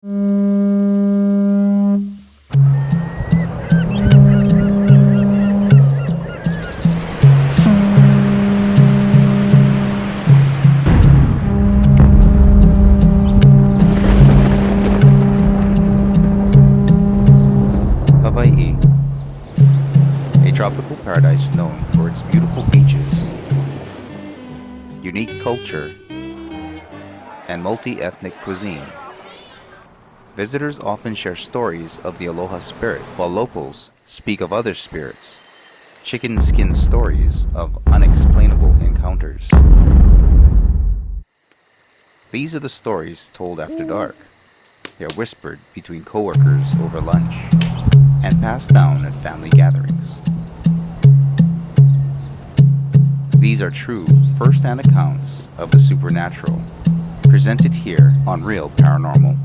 Hawaii, a tropical paradise known for its beautiful beaches, unique culture, and multi-ethnic cuisine. Visitors often share stories of the aloha spirit, while locals speak of other spirits, chicken skin stories of unexplainable encounters. These are the stories told after dark. They are whispered between coworkers over lunch and passed down at family gatherings. These are true first-hand accounts of the supernatural, presented here on Real Paranormal.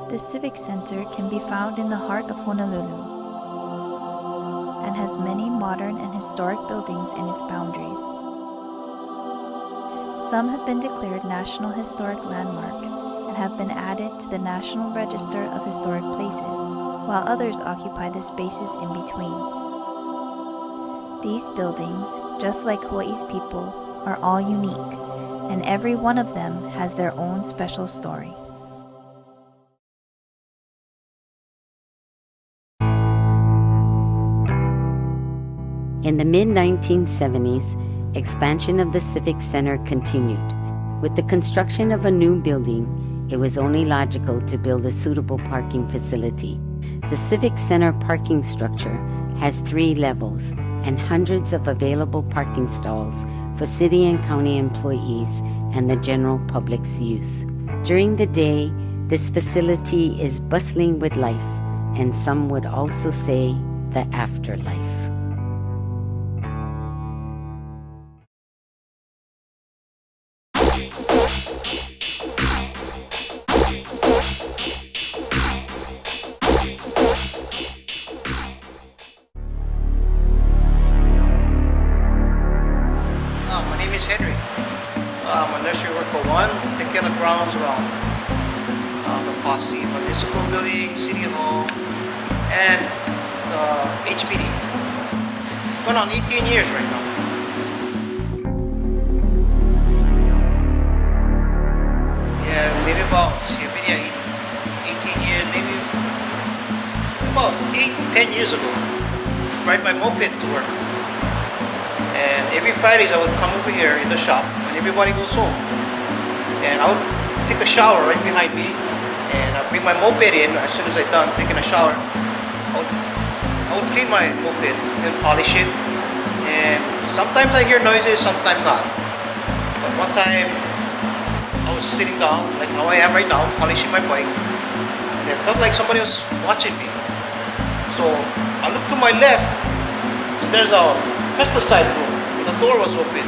The Civic Center can be found in the heart of Honolulu and has many modern and historic buildings in its boundaries. Some have been declared National Historic Landmarks and have been added to the National Register of Historic Places, while others occupy the spaces in between. These buildings, just like Hawaii's people, are all unique, and every one of them has their own special story. In the mid-1970s, expansion of the Civic Center continued. With the construction of a new building, it was only logical to build a suitable parking facility. The Civic Center parking structure has 3 levels and hundreds of available parking stalls for city and county employees and the general public's use. During the day, this facility is bustling with life, and some would also say the afterlife. My name is Henry. I'm a nursery worker 1, take care of the grounds around the Fosse Municipal Building, City Hall, and HPD. Going on 18 years right now. Yeah, maybe about 18 years, maybe about 10 years ago. Ride my moped to work. And every Fridays I would come over here in the shop when everybody goes home. And I would take a shower right behind me. And I'd bring my moped in as soon as I'm done taking a shower. I would clean my moped and polish it. And sometimes I hear noises, sometimes not. But one time I was sitting down, like how I am right now, polishing my bike, and it felt like somebody was watching me. So I looked to my left, and there's a pesticide room, and the door was open.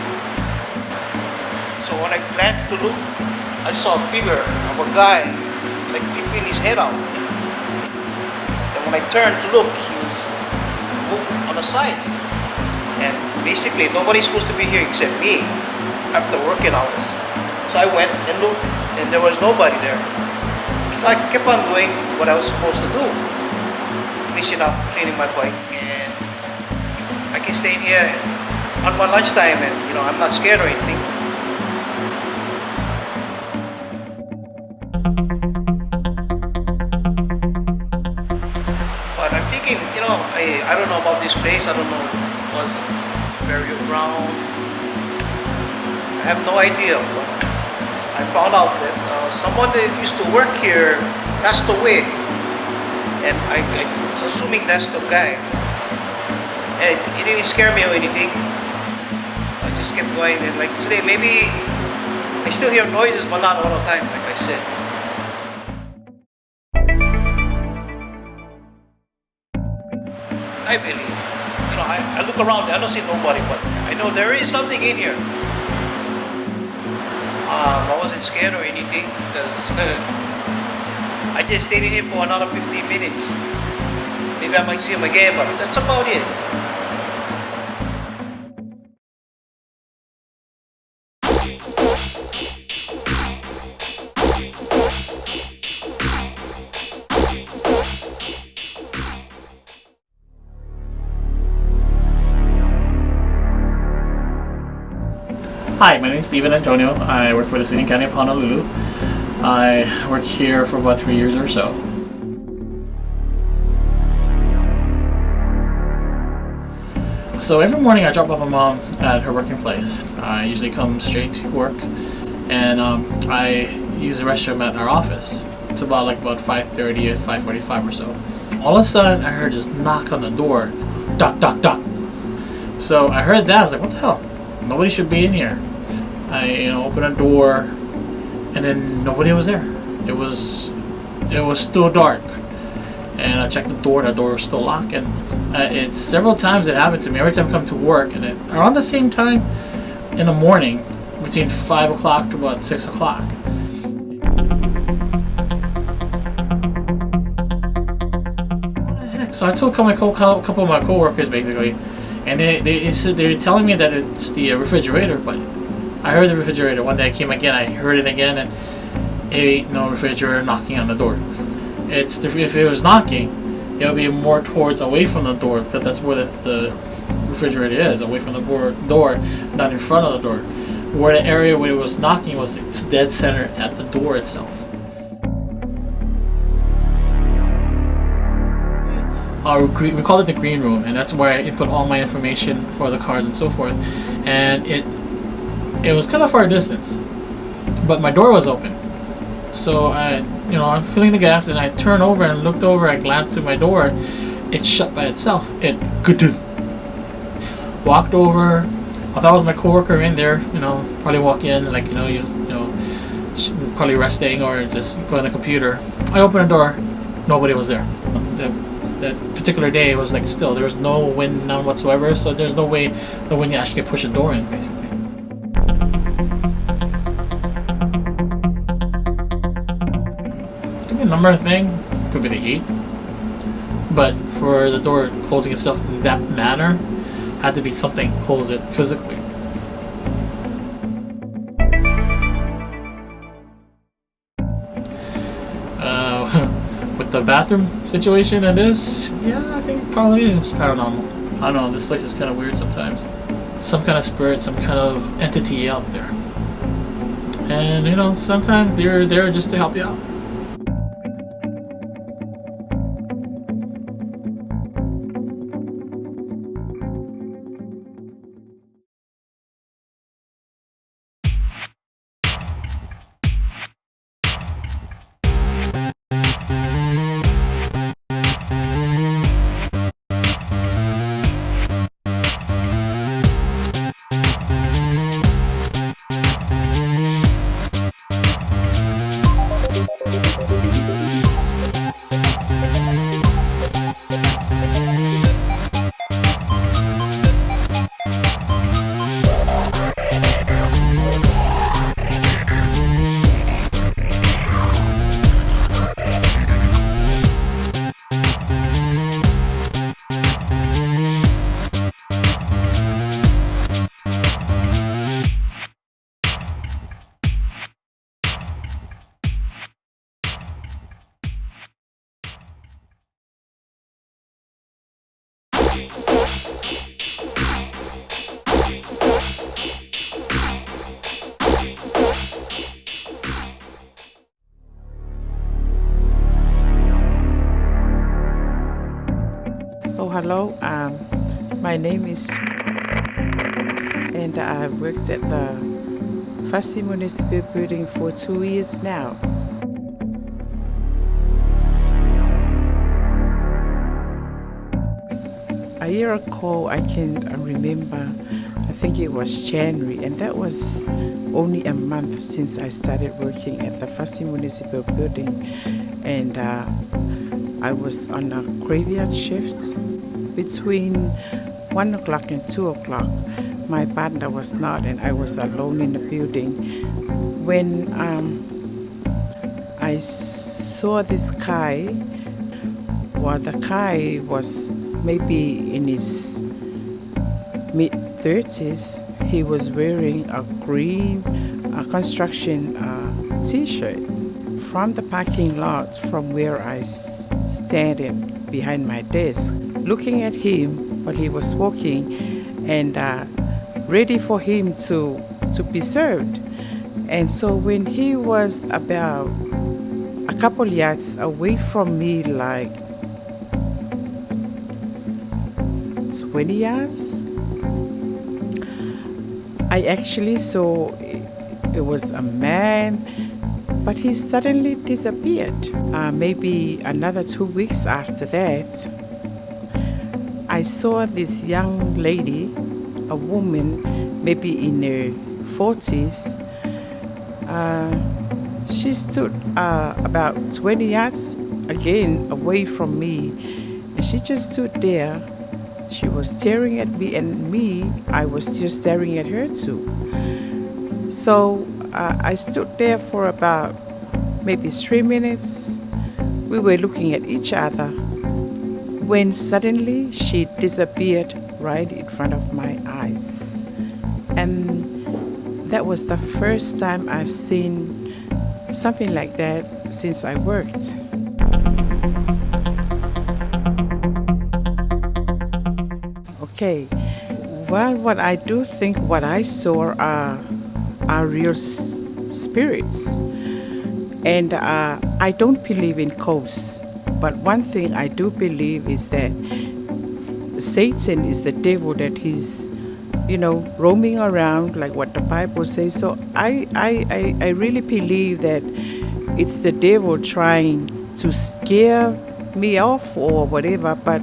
So when I glanced to look, I saw a figure of a guy, like peeping his head out. And when I turned to look, he was moved on the side. And basically, nobody's supposed to be here except me after working hours. So I went and looked, and there was nobody there. So I kept on doing what I was supposed to do, finishing up cleaning my bike, and I can stay in here on my lunchtime, and I'm not scared or anything. But I'm thinking, I don't know about this place. I don't know if it was burial ground. I have no idea. But I found out that someone that used to work here passed away. And I was assuming that's the guy. And it didn't scare me or anything. I just kept going. And like today, maybe I still hear noises, but not all the time, like I said. I believe. I look around, I don't see nobody, but I know there is something in here. I wasn't scared or anything because I just stayed in here for another 15 minutes. Maybe I might see him again, but that's about it. Hi, my name is Steven Antonio. I work for the City and County of Honolulu. I work here for about 3 years or so. So every morning I drop off my mom at her working place. I usually come straight to work, and I use the restroom at our office. It's about 5:30 or 5:45 or so. All of a sudden I heard this knock on the door. Knock, knock, knock. So I heard that. I was like, what the hell? Nobody should be in here. I opened a door, and then nobody was there. It was still dark, and I checked the door. The door was still locked, and it's several times it happened to me. Every time I come to work, and around the same time in the morning, between 5 o'clock to about 6 o'clock. What the heck? So I told a couple of my coworkers basically, and they said they're telling me that it's the refrigerator, but I heard the refrigerator. One day I came again, I heard it again, and ain't no refrigerator knocking on the door. If it was knocking, it would be more towards away from the door, because that's where the refrigerator is, away from the door, not in front of the door. Where the area where it was knocking was dead center at the door itself. We call it the green room, and that's where I input all my information for the cars and so forth. And it was kind of far distance, but my door was open. So I'm filling the gas, and I turned over and looked over. I glanced through my door. It shut by itself. It good. Walked over. I thought it was my coworker in there. Probably walk in probably resting or just go on the computer. I opened the door. Nobody was there. That particular day, it was still there was no wind, none whatsoever. So there's no way the wind actually could push a door in, basically. Could be a number of things. Could be the heat. But for the door closing itself in that manner, had to be something close it physically. With the bathroom situation it is, yeah, I think probably it was paranormal. I don't know, this place is kind of weird sometimes. Some kind of spirit, some kind of entity out there. And sometimes they're there just to help you out. Oh, hello. My name is, and I've worked at the Fasi Municipal Building for 2 years now. A year ago, I can remember, I think it was January, and that was only a month since I started working at the Fasi Municipal Building, and I was on a graveyard shift between 1 o'clock and 2 o'clock. My partner was not, and I was alone in the building. When I saw this guy, well, the guy was maybe in his mid-30s. He was wearing a green construction t-shirt. From the parking lot, from where I standing behind my desk, looking at him while he was walking, and ready for him to be served. And so when he was about a couple yards away from me, like 20 yards, I actually saw it was a man, but he suddenly disappeared. Maybe another 2 weeks after that, I saw this young lady, a woman, maybe in her 40s. She stood about 20 yards again away from me, and she just stood there. She was staring at me, and I was just staring at her too. So I stood there for about maybe 3 minutes. We were looking at each other when suddenly she disappeared right in front of my eyes. And that was the first time I've seen something like that since I worked. Okay, well, what I do think what I saw are real spirits. And I don't believe in ghosts, but one thing I do believe is that Satan is the devil, that he's, roaming around like what the Bible says. So I really believe that it's the devil trying to scare me off or whatever, but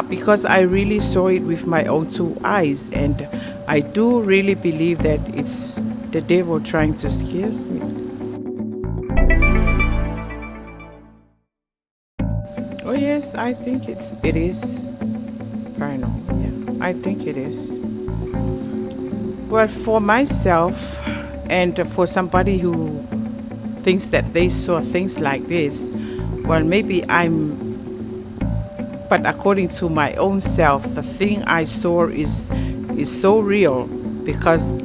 because I really saw it with my own two eyes, and I do really believe that it's the devil trying to scare me. Oh yes, I think it is paranormal. Yeah, I think it is. Well, for myself, and for somebody who thinks that they saw things like this, well, maybe but according to my own self, the thing I saw is so real because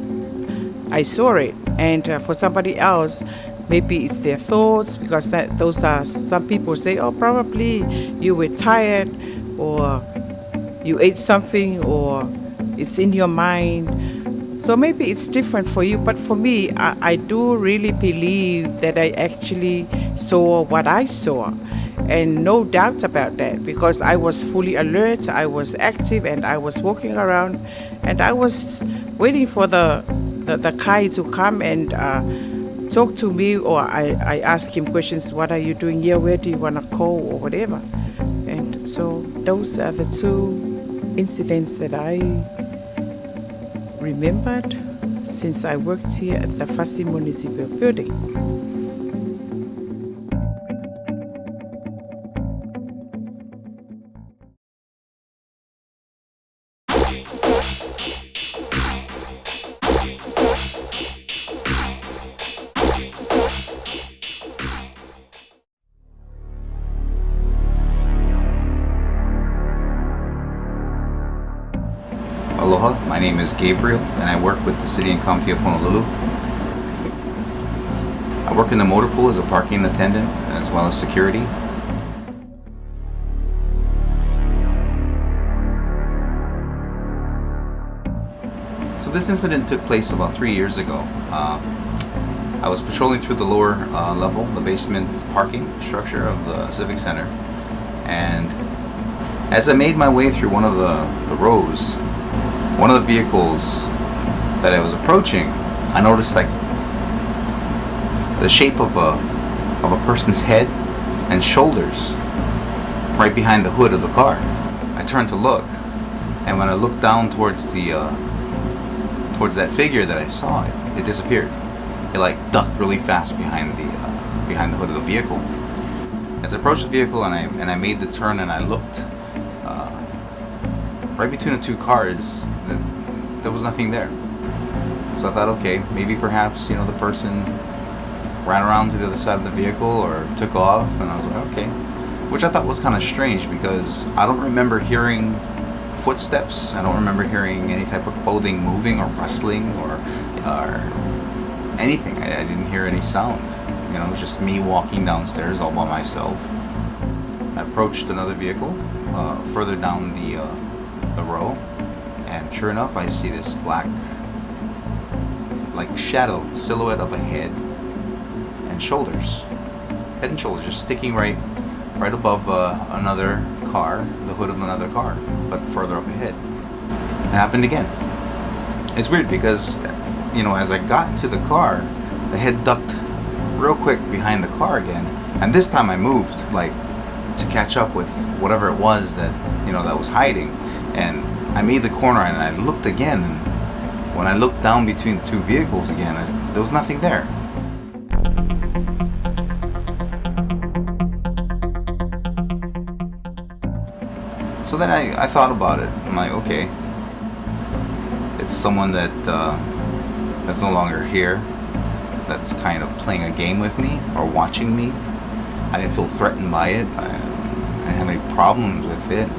I saw it. And for somebody else, maybe it's their thoughts, because those are, some people say, oh, probably you were tired, or you ate something, or it's in your mind. So maybe it's different for you, but for me, I do really believe that I actually saw what I saw. And no doubt about that, because I was fully alert, I was active, and I was walking around, and I was waiting for the guy to come and talk to me, or I ask him questions, what are you doing here, where do you want to go, or whatever. And so those are the two incidents that I remembered since I worked here at the Fasi Municipal Building. Aloha, my name is Gabriel, and I work with the City and County of Honolulu. I work in the motor pool as a parking attendant, as well as security. So this incident took place about 3 years ago. I was patrolling through the lower level, the basement parking structure of the Civic Center, and as I made my way through one of the rows, one of the vehicles that I was approaching, I noticed like the shape of a person's head and shoulders right behind the hood of the car. I turned to look, and when I looked down towards that figure that I saw, it disappeared. It like ducked really fast behind the hood of the vehicle. As I approached the vehicle and I made the turn and I looked right between the two cars, there was nothing there. So I thought, okay, maybe perhaps the person ran around to the other side of the vehicle or took off, and I was like, okay, which I thought was kind of strange because I don't remember hearing footsteps. I don't remember hearing any type of clothing moving or rustling or anything. I didn't hear any sound. It was just me walking downstairs all by myself. I approached another vehicle further down the row, and sure enough, I see this black, like shadow silhouette of a head and shoulders. Head and shoulders just sticking right above another car, the hood of another car, but further up ahead. It happened again. It's weird because, as I got into the car, the head ducked real quick behind the car again, and this time I moved, like, to catch up with whatever it was that, that was hiding, and I made the corner and I looked again, and when I looked down between the two vehicles again, there was nothing there. So then I thought about it. I'm like, okay, it's someone that's no longer here, that's kind of playing a game with me or watching me. I didn't feel threatened by it. I didn't have any problems with it.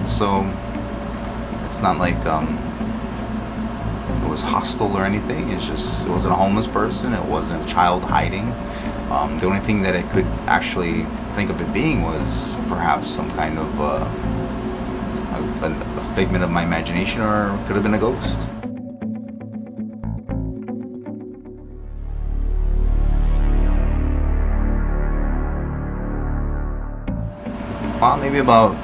So it's not like it was hostile or anything. It wasn't a homeless person. It wasn't a child hiding. The only thing that I could actually think of it being was perhaps some kind of a figment of my imagination, or could have been a ghost. Well, maybe about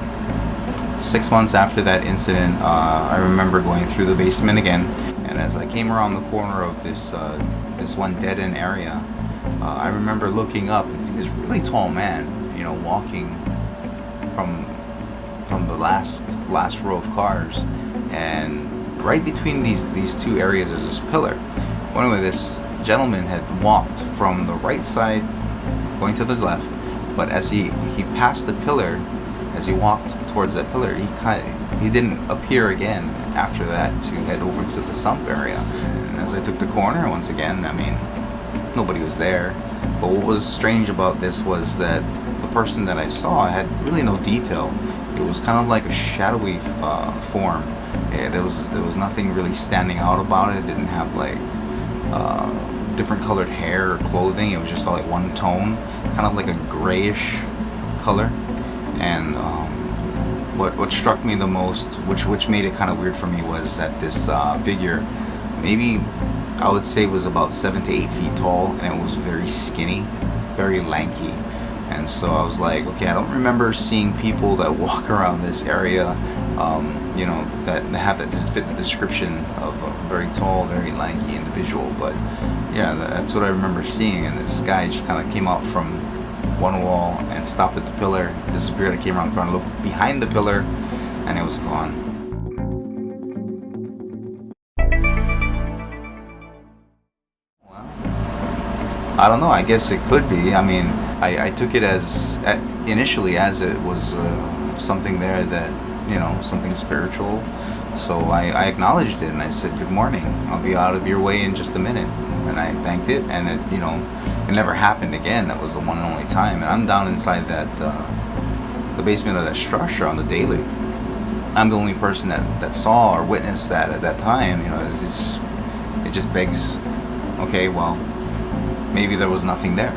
6 months after that incident, I remember going through the basement again, and as I came around the corner of this one dead-end area, I remember looking up and seeing this really tall man, walking from the last row of cars, and right between these two areas is this pillar. Well, anyway, this gentleman had walked from the right side going to the left, but as he passed the pillar, as he walked towards that pillar, he didn't appear again after that to head over to the sump area. And as I took the corner once again, nobody was there. But what was strange about this was that the person that I saw had really no detail. It was kind of like a shadowy form. There was nothing really standing out about it. It didn't have like different colored hair or clothing. It was just all like one tone, kind of like a grayish color. And what struck me the most, which made it kind of weird for me, was that this figure, maybe I would say was about 7 to 8 feet tall, and it was very skinny, very lanky. And so I was like, okay, I don't remember seeing people that walk around this area, that have that fit the description of a very tall, very lanky individual. But yeah, that's what I remember seeing. And this guy just kind of came out from one wall and stopped at the pillar, disappeared. I came around the corner, looked behind the pillar, and it was gone. I don't know, I guess it could be. I took it initially as it was something there that, something spiritual. So I acknowledged it and I said, good morning, I'll be out of your way in just a minute. And I thanked it, and it never happened again. That was the one and only time. And I'm down inside the basement of that structure on the daily. I'm the only person that saw or witnessed that at that time. It just begs, okay, well, maybe there was nothing there.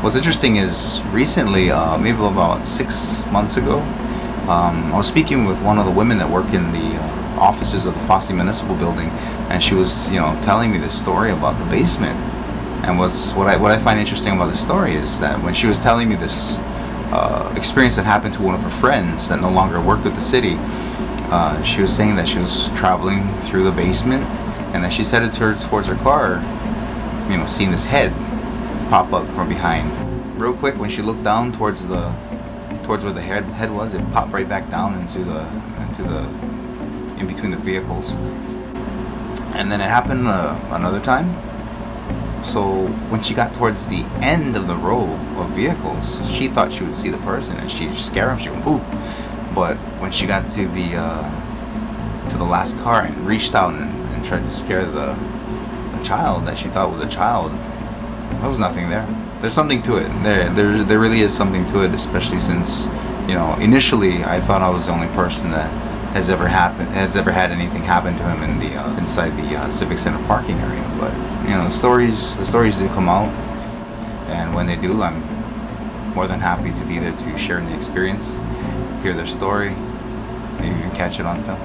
What's interesting is recently, maybe about 6 months ago, I was speaking with one of the women that work in officers of the Fosse Municipal Building, and she was, telling me this story about the basement. And what I find interesting about the story is that when she was telling me this experience that happened to one of her friends that no longer worked with the city, she was saying that she was traveling through the basement, and as she's headed towards her car, seeing this head pop up from behind. Real quick, when she looked down towards where the head was, it popped right back down in between the vehicles. And then it happened another time. So when she got towards the end of the row of vehicles, she thought she would see the person, and she'd scare him. She went, "Ooh!" But when she got to the last car and reached out and tried to scare the child that she thought was a child, there was nothing there. There's something to it. There really is something to it, especially since, initially I thought I was the only person that has ever had anything happen to him in the inside the Civic Center parking area. But the stories do come out, and when they do, I'm more than happy to be there to share in the experience, hear their story, maybe even catch it on film.